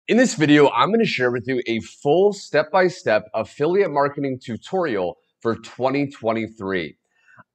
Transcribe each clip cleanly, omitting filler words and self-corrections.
In this video, I'm going to share with you a full step-by-step affiliate marketing tutorial for 2023.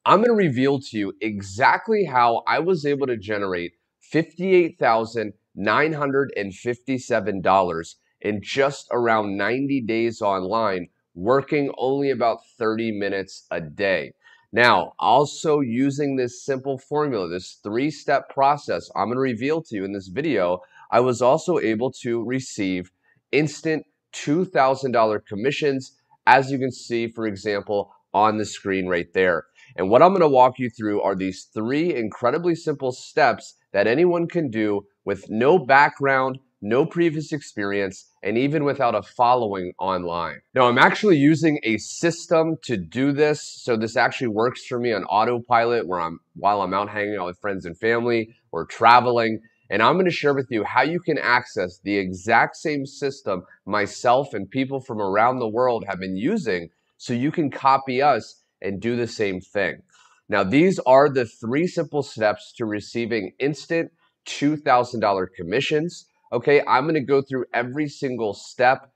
I'm going to reveal to you exactly how I was able to generate $58,957 in just around 90 days online, working only about 30 minutes a day. Now, also using this simple formula, this three-step process I'm going to reveal to you in this video, I was also able to receive instant $2,000 commissions, as you can see, for example, on the screen right there. And what I'm going to walk you through are these three incredibly simple steps that anyone can do with no background, no previous experience, and even without a following online. Now, I'm actually using a system to do this. So this actually works for me on autopilot while I'm out hanging out with friends and family or traveling. And I'm going to share with you how you can access the exact same system myself and people from around the world have been using so you can copy us and do the same thing. Now, these are the three simple steps to receiving instant $2,000 commissions. Okay, I'm going to go through every single step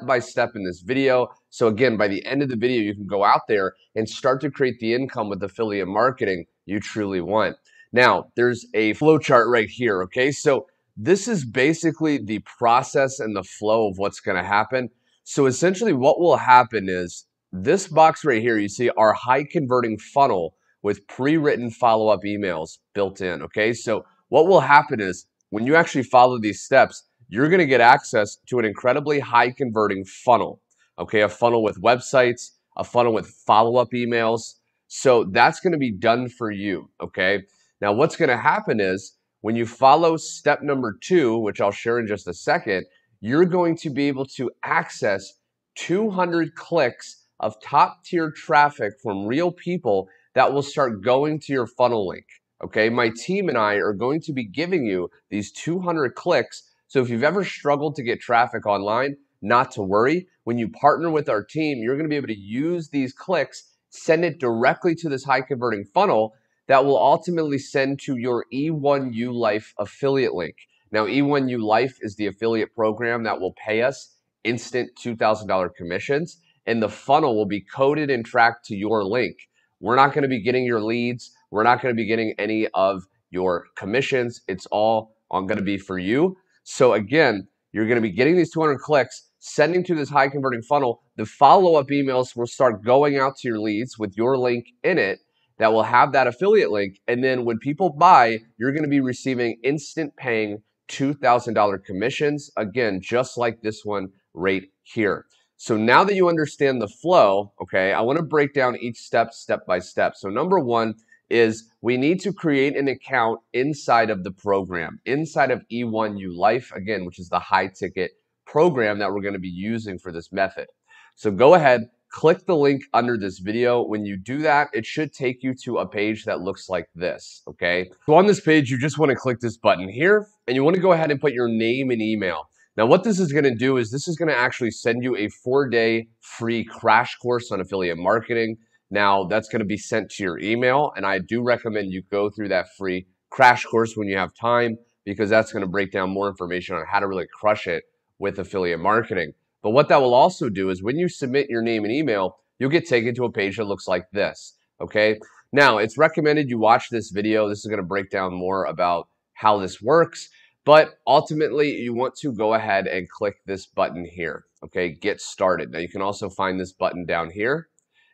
by step in this video. So again, by the end of the video, you can go out there and start to create the income with affiliate marketing you truly want. Now, there's a flow chart right here. Okay, so this is basically the process and the flow of what's going to happen. So essentially what will happen is this box right here, you see our high converting funnel with pre-written follow-up emails built in. Okay, so what will happen is when you actually follow these steps, you're going to get access to an incredibly high converting funnel. Okay, a funnel with websites, a funnel with follow-up emails. So that's going to be done for you. Okay, now what's going to happen is when you follow step number 2, which I'll share in just a second, you're going to be able to access 200 clicks of top tier traffic from real people that will start going to your funnel link. Okay, my team and I are going to be giving you these 200 clicks. So if you've ever struggled to get traffic online, not to worry. When you partner with our team, you're going to be able to use these clicks, send it directly to this high converting funnel that will ultimately send to your E1U Life affiliate link. Now, E1U Life is the affiliate program that will pay us instant $2,000 commissions, and the funnel will be coded and tracked to your link. We're not going to be getting your leads. We're not going to be getting any of your commissions. It's all going to be for you. So again, you're going to be getting these 200 clicks, sending to this high converting funnel. The follow-up emails will start going out to your leads with your link in it that will have that affiliate link. And then when people buy, you're going to be receiving instant paying $2,000 commissions. Again, just like this one right here. So now that you understand the flow, okay, I want to break down each step by step. So number 1 is we need to create an account inside of the program, inside of E1U Life, again, which is the high ticket program that we're going to be using for this method. So go ahead, click the link under this video. When you do that, it should take you to a page that looks like this, okay? So on this page, you just want to click this button here, and you want to go ahead and put your name and email. Now, what this is going to do is this is going to actually send you a 4-day free crash course on affiliate marketing. Now, that's going to be sent to your email, and I do recommend you go through that free crash course when you have time, because that's going to break down more information on how to really crush it with affiliate marketing. But what that will also do is when you submit your name and email, you'll get taken to a page that looks like this, okay? Now, it's recommended you watch this video. This is going to break down more about how this works. But ultimately, you want to go ahead and click this button here, okay? Get started. Now, you can also find this button down here.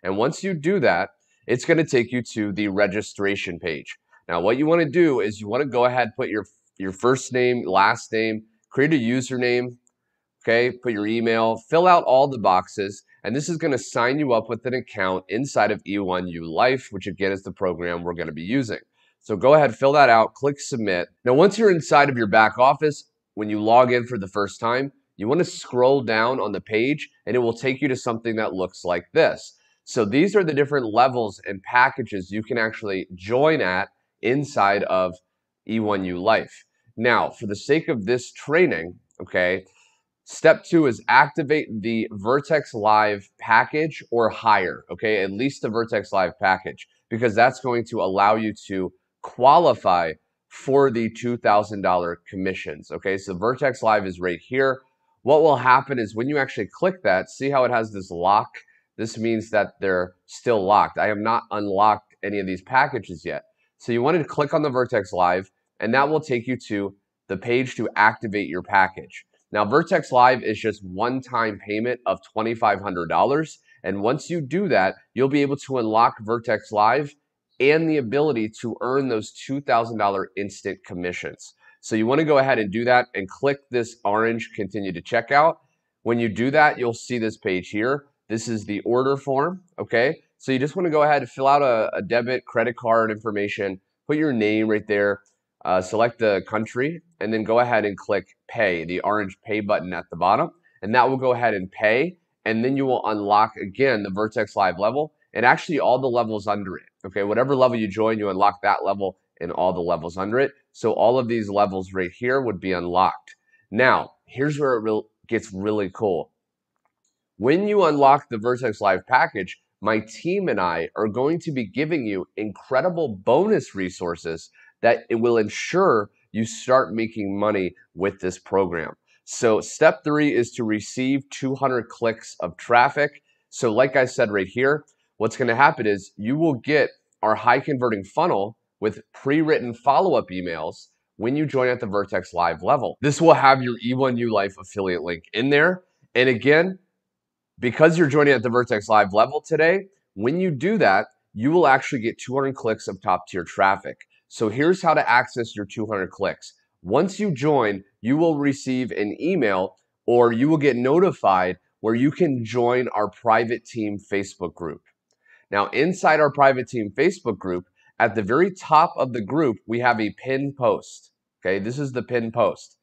And once you do that, it's going to take you to the registration page. Now, what you want to do is you want to go ahead, put your first name, last name, create a username, okay? Put your email, fill out all the boxes, and this is going to sign you up with an account inside of E1U Life, which again is the program we're going to be using. So go ahead, fill that out, click submit. Now, once you're inside of your back office, when you log in for the first time, you want to scroll down on the page and it will take you to something that looks like this. So these are the different levels and packages you can actually join at inside of E1U Life. Now, for the sake of this training, okay, step 2 is activate the Vertex Live package or higher, okay, at least the Vertex Live package, because that's going to allow you to qualify for the $2,000 commissions. Okay, so Vertex Live is right here. What will happen is when you actually click that, see how it has this lock? This means that they're still locked. I have not unlocked any of these packages yet. So you wanted to click on the Vertex Live, and that will take you to the page to activate your package. Now, Vertex Live is just one-time payment of $2,500. And once you do that, you'll be able to unlock Vertex Live and the ability to earn those $2,000 instant commissions. So you want to go ahead and do that and click this orange continue to checkout. When you do that, you'll see this page here. This is the order form, okay? So you just want to go ahead and fill out a debit, credit card information, put your name right there, select the country, and then go ahead and click pay, the orange pay button at the bottom, and that will go ahead and pay, and then you will unlock again the Vertex Live level and actually all the levels under it, okay? Whatever level you join, you unlock that level and all the levels under it. So all of these levels right here would be unlocked. Now, here's where it gets really cool. When you unlock the Vertex Live package, my team and I are going to be giving you incredible bonus resources that it will ensure you start making money with this program. So step 3 is to receive 200 clicks of traffic. So like I said right here, what's going to happen is you will get our high converting funnel with pre-written follow-up emails when you join at the Vertex Live level. This will have your E1U Life affiliate link in there. And again, because you're joining at the Vertex Live level today, when you do that, you will actually get 200 clicks of top tier traffic. So here's how to access your 200 clicks. Once you join, you will receive an email or you will get notified where you can join our private team Facebook group. Now, inside our private team Facebook group, at the very top of the group, we have a pinned post. Okay, this is the pinned post.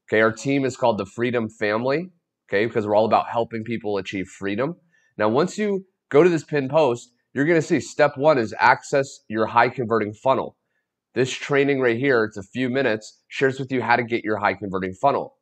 Okay, our team is called the Freedom Family. Okay, because we're all about helping people achieve freedom. Now, once you go to this pinned post, you're going to see step 1 is access your high converting funnel. This training right here, it's a few minutes, shares with you how to get your high converting funnel.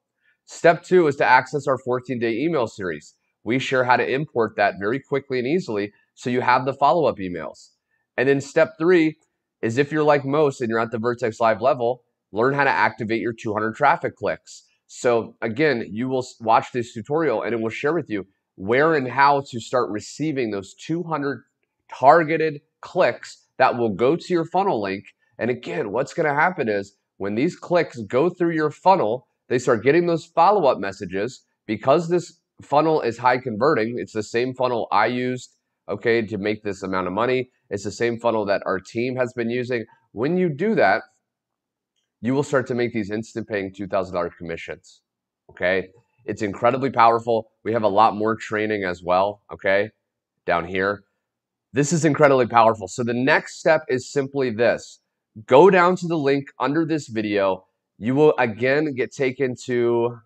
Step 2 is to access our 14-day email series. We share how to import that very quickly and easily so you have the follow-up emails. And then step 3 is if you're like most and you're at the Vertex Live level, learn how to activate your 200 traffic clicks. So again, you will watch this tutorial and it will share with you where and how to start receiving those 200 targeted clicks that will go to your funnel link. And again, what's going to happen is when these clicks go through your funnel, they start getting those follow-up messages. Because this funnel is high converting, it's the same funnel I used, okay, to make this amount of money. It's the same funnel that our team has been using. When you do that, you will start to make these instant paying $2,000 commissions, okay? It's incredibly powerful. We have a lot more training as well, okay, down here. This is incredibly powerful. So the next step is simply this. Go down to the link under this video. You will again get taken to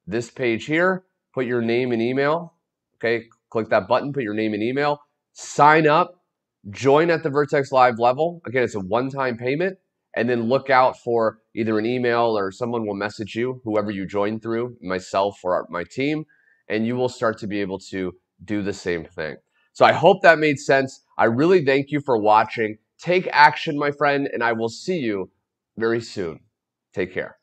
this page here. Put your name and email, okay? Click that button, put your name and email. Sign up, join at the Vertex Live level. Again, it's a one-time payment. And then look out for either an email or someone will message you, whoever you join through, myself or my team, and you will start to be able to do the same thing. So I hope that made sense. I really thank you for watching. Take action, my friend, and I will see you very soon. Take care.